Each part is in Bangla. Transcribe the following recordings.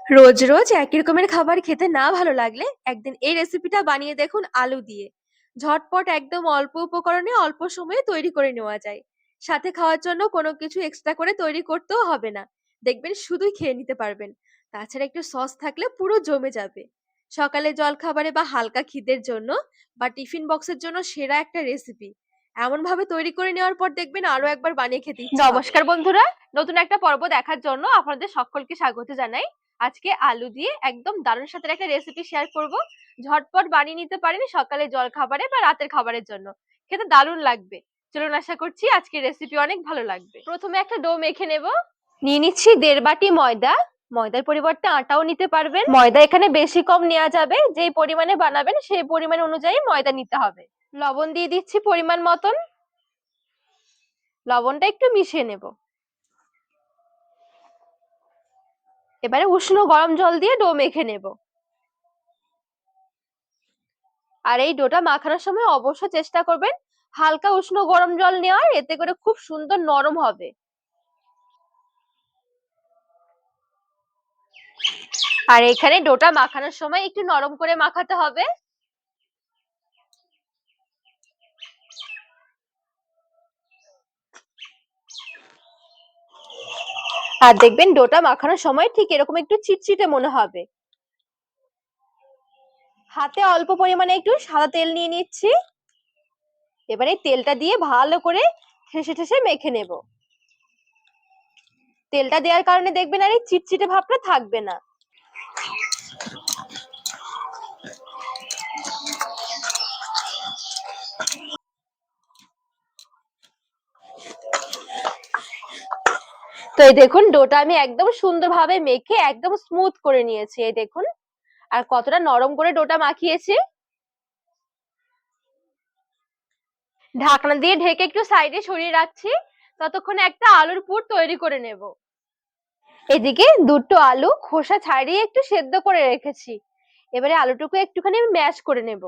রোজ রোজ একই রকমের খাবার খেতে না ভালো লাগলে একদিন এই রেসিপিটা বানিয়ে দেখুন আলু দিয়ে। ঝটপট একদম অল্প উপকরণে অল্প সময়ে তৈরি করে নেওয়া যায়। সাথে খাওয়ার জন্য কোনো কিছু এক্সট্রা করে তৈরি করতেও হবে না। দেখবেন শুধুই খেয়ে নিতে পারবেন। তাছাড়া একটু সস থাকলে পুরো জমে যাবে। সকালে জলখাবারে বা হালকা খিদের জন্য বা টিফিন বক্সের জন্য সেরা একটা রেসিপি। এমন ভাবে তৈরি করে নেওয়ার পর দেখবেন আরো একবার বানিয়ে খেতে ইচ্ছে হবে। নমস্কার বন্ধুরা, নতুন একটা পর্ব দেখার জন্য আপনাদের সকলকে স্বাগত জানাই। আজকে আলু দিয়ে একদম দারুণ স্বাদের একটা রেসিপি শেয়ার করব। ঝটপট বানিয়ে নিতে পারেন সকালে জল খাবারে বা রাতের খাবারের জন্য। খেতে দারুণ লাগবে। চলুন, আশা করছি আজকের রেসিপি অনেক ভালো লাগবে। প্রথমে একটা ডো মেখে নেব। নিয়ে নিচ্ছি 1.5 বাটি ময়দা। ময়দার পরিবর্তে আটাও নিতে পারবেন। ময়দা এখানে বেশি কম নেওয়া যাবে, যেই পরিমাণে বানাবেন সেই পরিমাণ অনুযায়ী ময়দা নিতে হবে। লবণ দিয়ে দিচ্ছি পরিমাণ মতন। লবণটা একটু মিশিয়ে নেব। এবারে উষ্ণ গরম জল দিয়ে ডো মেখে নেব। আর এই ডোটা মাখানোর সময় অবশ্য চেষ্টা করবেন হালকা উষ্ণ গরম জল নেওয়ার, এতে করে খুব সুন্দর নরম হবে। আর এখানে ডোটা মাখানোর সময় একটু নরম করে মাখাতে হবে। আর দেখবেন ডোটা মাখানোর সময় ঠিক এরকম একটু চিটচিটে মনে হবে। হাতে অল্প পরিমাণে একটু সাদা তেল নিয়ে নিচ্ছি। এবারে তেলটা দিয়ে ভালো করে ঠেসে ঠেসে মেখে নেব। তেলটা দেওয়ার কারণে দেখবেন আর এই চিটচিটে ভাবটা থাকবে না। তো এই দেখুন ডোটা আমি একদম সুন্দরভাবে মেখে একদম স্মুথ করে নিয়েছি। এই দেখুন আর কতটা নরম করে ডোটা মাখিয়েছি। ঢাকনা দিয়ে ঢেকে একটু সাইডে সরিয়ে রাখছি, ততক্ষণে একটা আলুর পুর তৈরি করে নেব। এদিকে দুটো আলু খোসা ছাড়িয়ে একটু সেদ্ধ করে রেখেছি। এবারে আলুটুকু একটুখানি ম্যাশ করে নেব।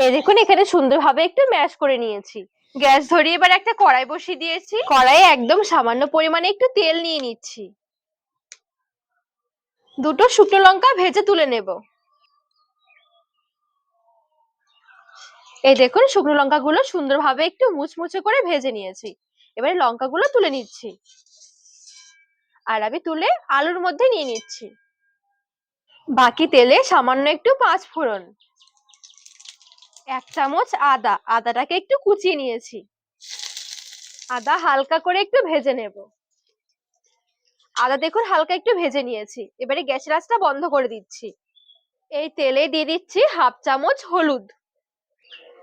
এই দেখুন এখানে সুন্দরভাবে একটু ম্যাশ করে নিয়েছি। গ্যাস ধরিয়ে এবার একটা কড়াই বসিয়ে দিয়েছি। কড়াইয়ে একদম সামান্য পরিমাণে একটু তেল নিয়ে নিচ্ছি। দুটো শুকনো লঙ্কা ভেজে তুলে নেব। এই দেখুন শুকনো লঙ্কাগুলো সুন্দরভাবে একটু মুচমুচে করে ভেজে নিয়েছি। এবারে লঙ্কাগুলো তুলে নিচ্ছি। আর আমি তুলে আলুর মধ্যে নিয়ে নিচ্ছি। বাকি তেলে সামান্য একটু 5 ফোড়ন, 1 চামচ আদাটাকে একটু কুচিয়ে নিয়েছি। আদা হালকা করে একটু ভেজে নেব। আদা দেখুন হালকা একটু ভেজে নিয়েছি। এবারে গ্যাসের আঁচটা বন্ধ করে দিচ্ছি। এই তেলে দিয়ে দিচ্ছি 1/2 চামচ হলুদ,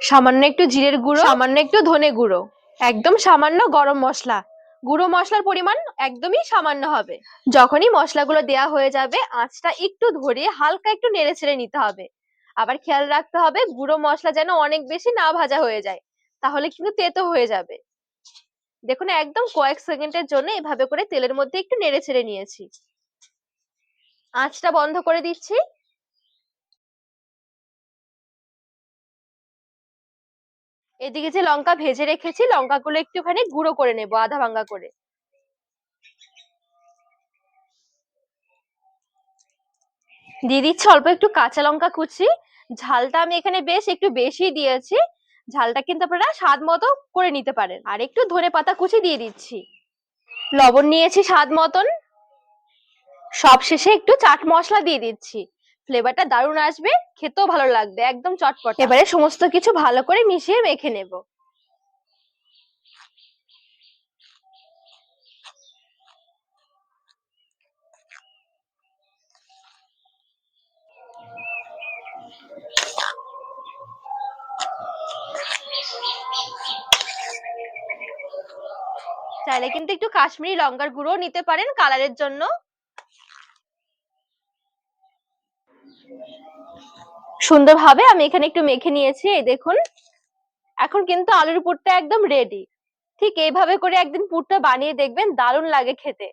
সামান্য একটু জিরের গুঁড়ো, সামান্য একটু ধনে গুঁড়ো, একদম সামান্য গরম মশলা। গুঁড়ো মশলার পরিমাণ একদমই সামান্য হবে। যখনই মশলাগুলো দেয়া হয়ে যাবে আঁচটা একটু ধরিয়ে হালকা একটু নেড়ে ছেড়ে নিতে হবে। আবার খেয়াল রাখতে হবে গুঁড়ো মশলা যেন অনেক বেশি না ভাজা হয়ে যায়, তাহলে কিন্তু তেতো হয়ে যাবে। দেখুন একদম কয়েক সেকেন্ডের জন্য এভাবে করে তেলের মধ্যে একটু নেড়ে ছেড়ে নিয়েছি। আঁচটা বন্ধ করে দিচ্ছি। এদিকে যে লঙ্কা ভেজে রেখেছি লঙ্কাগুলো একটুখানি গুঁড়ো করে নেবো আধা ভাঙ্গা করে। দিয়ে দিচ্ছি অল্প একটু কাঁচা লঙ্কা কুচি। ঝালটা আমি এখানে বেশ একটু বেশি দিয়েছি। ঝালটা কিন্তু আপনারা স্বাদ মতো করে নিতে পারেন। আর একটু ধনেপাতা কুচি দিয়ে দিচ্ছি। লবণ নিয়েছি স্বাদ মতন। সব শেষে একটু চাট মশলা দিয়ে দিচ্ছি। ফ্লেভারটা দারুণ আসবে, খেতেও ভালো লাগবে, একদম চটপট। এবারে সমস্ত কিছু ভালো করে মিশিয়ে মেখে নেব। চাইলে কিন্তু একটু কাশ্মীরি লঙ্কার গুঁড়ো নিতে পারেন কালারের জন্য। সুন্দরভাবে আমি এখানে একটু মেখে নিয়েছি। এই দেখুন এখন কিন্তু আলুর পুরটা একদম রেডি। ঠিক এইভাবে করে একদিন পুরটা বানিয়ে দেখবেন, দারুণ লাগে খেতে।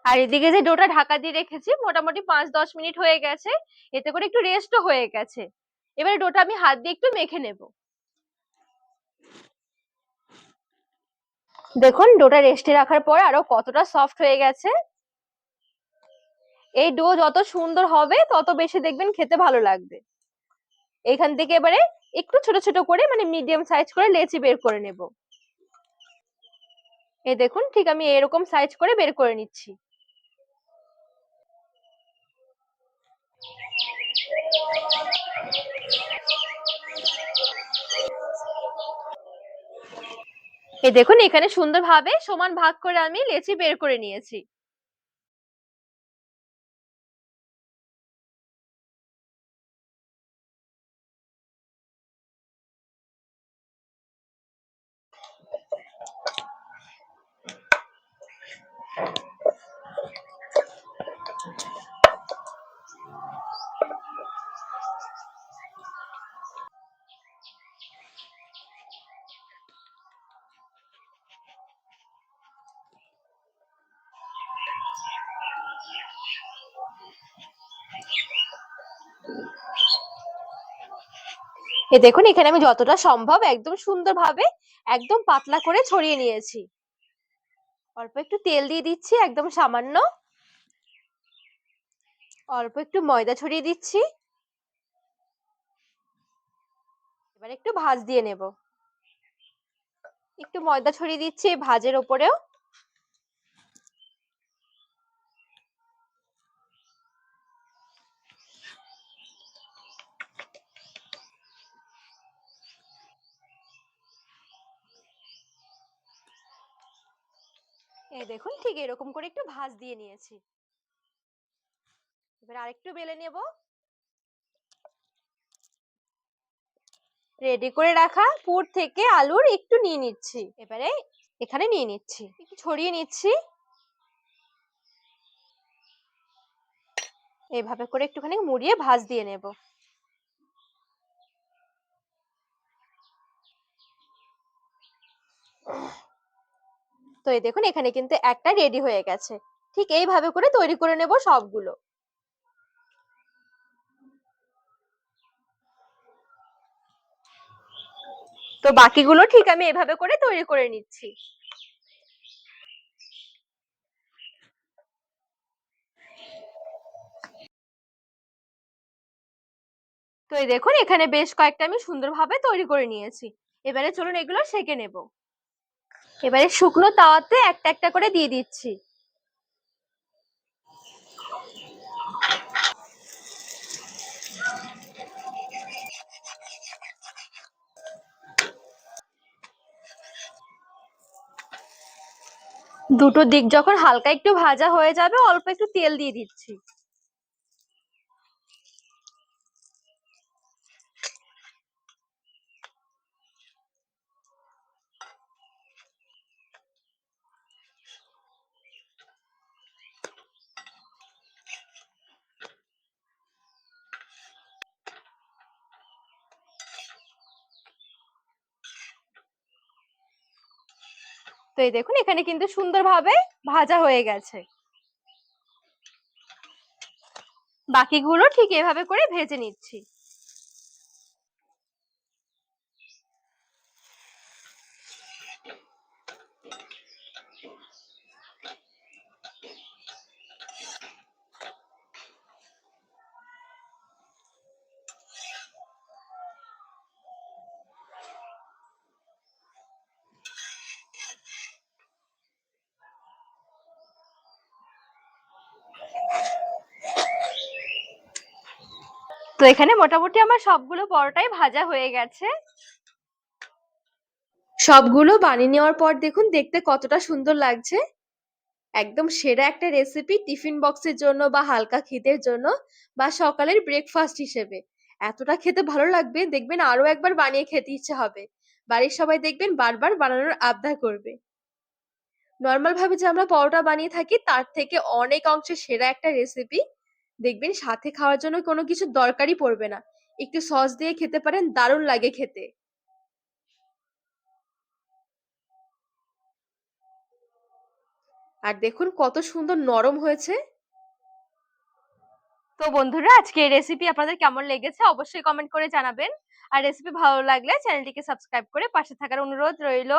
আর এদিকে যে ডোটা ঢাকা দিয়ে রেখেছি মোটামুটি 5-10 মিনিট হয়ে গেছে, এতে করে একটু রেস্টও হয়ে গেছে। এবারে ডোটা আমি হাত দিয়ে একটু মেখে নেব। দেখুন ডোটা রেস্টে রাখার পর আরো কতটা সফট হয়ে গেছে। এই ডো যত সুন্দর হবে তত বেশি দেখবেন খেতে ভালো লাগবে। এখান থেকে এবারে একটু ছোট ছোট করে মানে মিডিয়াম সাইজ করে লেচি বের করে নেব। এই দেখুন ঠিক আমি এরকম সাইজ করে বের করে নিচ্ছি। এই দেখুন এখানে সুন্দরভাবে সমান ভাগ করে আমি লেচি বের করে নিয়েছি। দেখুন এখানে আমি যতটা সম্ভব একদম সুন্দরভাবে একদম পাতলা করে ছড়িয়ে নিয়েছি। অল্প একটু তেল দিয়ে দিচ্ছি, একদম সামান্য। অল্প একটু ময়দা ছড়িয়ে দিচ্ছি। এবার একটু ভাঁজ দিয়ে নেব। একটু ময়দা ছড়িয়ে দিচ্ছি ভাঁজের ওপরেও। এই দেখুন ঠিক এরকম করে একটু ভাঁজ দিয়ে নিয়েছি। এবার আরেকটু বেলে নেব। রেডি করে রাখা পুর থেকে আলুর একটু নিয়ে নিচ্ছি, এবারে এখানে নিয়ে নিচ্ছি, একটু ছড়িয়ে নিচ্ছি। এইভাবে করে একটুখানি মুড়িয়ে ভাঁজ দিয়ে নেব। তো এই দেখুন এখানে কিন্তু একটা রেডি হয়ে গেছে। ঠিক এইভাবে করে তৈরি করে নেব সবগুলো। তো বাকিগুলো ঠিক আমি এভাবে করে তৈরি করে নিচ্ছি। তো এই দেখুন এখানে বেশ কয়েকটা আমি সুন্দরভাবে তৈরি করে নিয়েছি। এবারে চলুন এগুলো সেঁকে নেব। এবারে শুকনো তাওয়াতে একটা একটা করে দিয়ে দিচ্ছি। দুটো দিক যখন হালকা একটু ভাজা হয়ে যাবে অল্প একটু তেল দিয়ে দিচ্ছি। তো এই দেখুন এখানে কিন্তু সুন্দরভাবে ভাজা হয়ে গেছে। বাকিগুলো ঠিক এভাবে করে ভেজে নিচ্ছি। তো এখানে মোটামুটি আমার সবগুলো পরোটাই ভাজা হয়ে গেছে। সবগুলো বানিয়ে নেওয়ার পর দেখুন দেখতে কতটা সুন্দর লাগছে। একদম সেরা একটা রেসিপি টিফিন বক্সের জন্য বা হালকা খিদের জন্য বা সকালের ব্রেকফাস্ট হিসেবে। এতটা খেতে ভালো লাগবে দেখবেন আরো একবার বানিয়ে খেতে ইচ্ছে হবে। বাড়ির সবাই দেখবেন বারবার বানানোর আবদার করবে। নর্মাল ভাবে যে আমরা পরোটা বানিয়ে থাকি তার থেকে অনেক অংশে সেরা একটা রেসিপি। দেখবেন সাথে খাওয়ার জন্য কোনো কিছু দরকারই পড়বে না। একটু সস দিয়ে খেতে পারেন, দারুণ লাগে খেতে। আর দেখুন কত সুন্দর নরম হয়েছে। তো বন্ধুরা, আজকে এই রেসিপি আপনাদের কেমন লেগেছে অবশ্যই কমেন্ট করে জানাবেন। আর রেসিপি ভালো লাগলে চ্যানেলটিকে সাবস্ক্রাইব করে পাশে থাকার অনুরোধ রইলো।